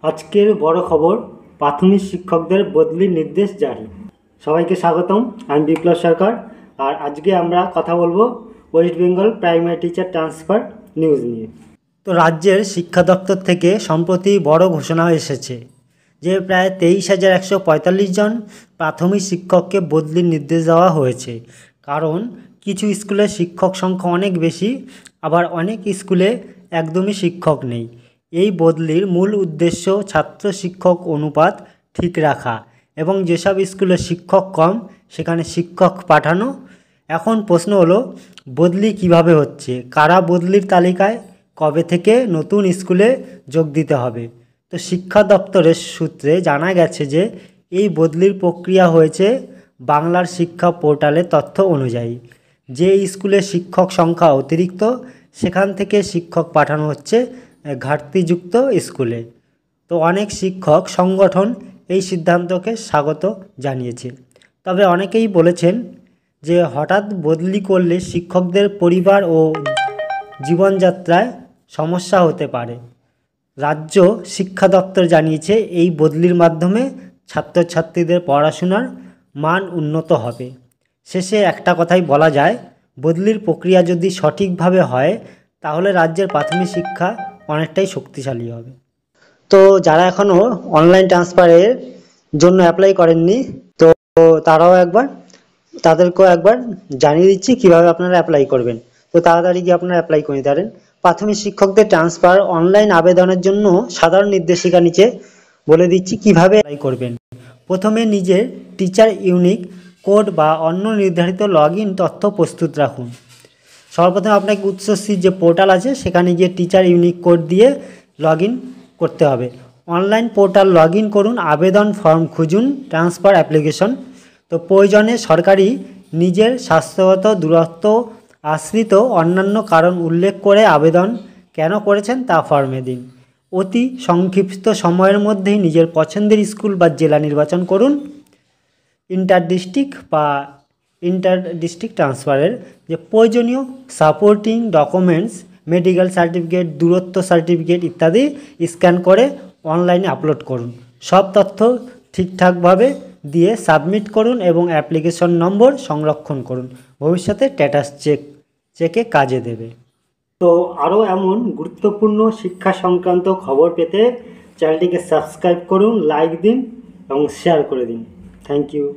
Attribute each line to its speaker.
Speaker 1: আজকের বড় খবর, প্রাথমিক শিক্ষকদের বদলির নির্দেশ জারি। সবাইকে স্বাগতম, আমি বিপ্লব সরকার। আর আজকে আমরা কথা বলবো West Bengal primary teacher transfer news নিয়ে। তো রাজ্যের শিক্ষা দপ্তর থেকে সম্প্রতি বড় ঘোষণা এসেছে যে প্রায় 23,145 জন প্রাথমিক শিক্ষককে বদলির নির্দেশ দেওয়া হয়েছে। কারণ কিছু স্কুলে শিক্ষক সংখ্যা অনেক বেশি, আবার অনেক স্কুলে একদমই শিক্ষক নেই। এই বদলির মূল উদ্দেশ্য ছাত্র শিক্ষক অনুপাত ঠিক রাখা এবং যেসব স্কুলে শিক্ষক কম সেখানে শিক্ষক পাঠানো। এখন প্রশ্ন হলো, বদলি কিভাবে হচ্ছে, কারা বদলির তালিকায়, কবে থেকে নতুন স্কুলে যোগ দিতে হবে। তো শিক্ষা দপ্তরের সূত্রে জানা গেছে যে এই বদলির প্রক্রিয়া হয়েছে বাংলার শিক্ষা পোর্টালের তথ্য অনুযায়ী। যে স্কুলে শিক্ষক সংখ্যা অতিরিক্ত সেখান থেকে শিক্ষক পাঠানো হচ্ছে ঘাটতিযুক্ত স্কুলে। তো অনেক শিক্ষক সংগঠন এই সিদ্ধান্তকে স্বাগত জানিয়েছে। তবে অনেকেই বলেছেন যে হঠাৎ বদলি করলে শিক্ষকদের পরিবার ও জীবনযাত্রায় সমস্যা হতে পারে। রাজ্য শিক্ষা দপ্তর জানিয়েছে এই বদলির মাধ্যমে ছাত্রছাত্রীদের পড়াশোনার মান উন্নত হবে। শেষে একটা কথাই বলা যায়, বদলির প্রক্রিয়া যদি সঠিকভাবে হয় তাহলে রাজ্যের প্রাথমিক শিক্ষা অনেকটাই শক্তিশালী হবে। তো যারা এখনও অনলাইন ট্রান্সফারের জন্য অ্যাপ্লাই করেননি, তো তাদেরকেও একবার জানিয়ে দিচ্ছি কিভাবে আপনারা অ্যাপ্লাই করবেন। তো তাড়াতাড়ি গিয়ে আপনারা অ্যাপ্লাই করে নিতে পারেন। প্রাথমিক শিক্ষকদের ট্রান্সফার অনলাইন আবেদনের জন্য সাধারণ নির্দেশিকা নিচে বলে দিচ্ছি কিভাবে অ্যাপ্লাই করবেন। প্রথমে নিজের টিচার ইউনিক কোড বা অন্য নির্ধারিত লগ ইন তথ্য প্রস্তুত রাখুন। সর্বপ্রথম আপনাকে উচ্চশিক্ষার যে পোর্টাল আছে সেখানে গিয়ে টিচার ইউনিক কোড দিয়ে লগ ইন করতে হবে। অনলাইন পোর্টাল লগ ইন করুন, আবেদন ফর্ম খুঁজুন, ট্রান্সফার অ্যাপ্লিকেশন। তো প্রয়োজনে সরকারি, নিজের স্বাস্থ্যগত দূরত্ব, আশ্রিত অন্যান্য কারণ উল্লেখ করে আবেদন কেন করেছেন তা ফর্মে দিন। অতি সংক্ষিপ্ত সময়ের মধ্যেই নিজের পছন্দের স্কুল বা জেলা নির্বাচন করুন। ইন্টার ডিস্ট্রিক্ট ট্রান্সফারের যে প্রয়োজনীয় সাপোর্টিং ডকুমেন্টস, মেডিকেল সার্টিফিকেট, দূরত্ব সার্টিফিকেট ইত্যাদি স্ক্যান করে অনলাইনে আপলোড করুন। সব তথ্য ঠিকঠাকভাবে দিয়ে সাবমিট করুন এবং অ্যাপ্লিকেশন নম্বর সংরক্ষণ করুন। ভবিষ্যতে স্ট্যাটাস চেকে কাজে দেবে। তো আরও এমন গুরুত্বপূর্ণ শিক্ষা সংক্রান্ত খবর পেতে চ্যানেলটিকে সাবস্ক্রাইব করুন, লাইক দিন এবং শেয়ার করে দিন। Thank you.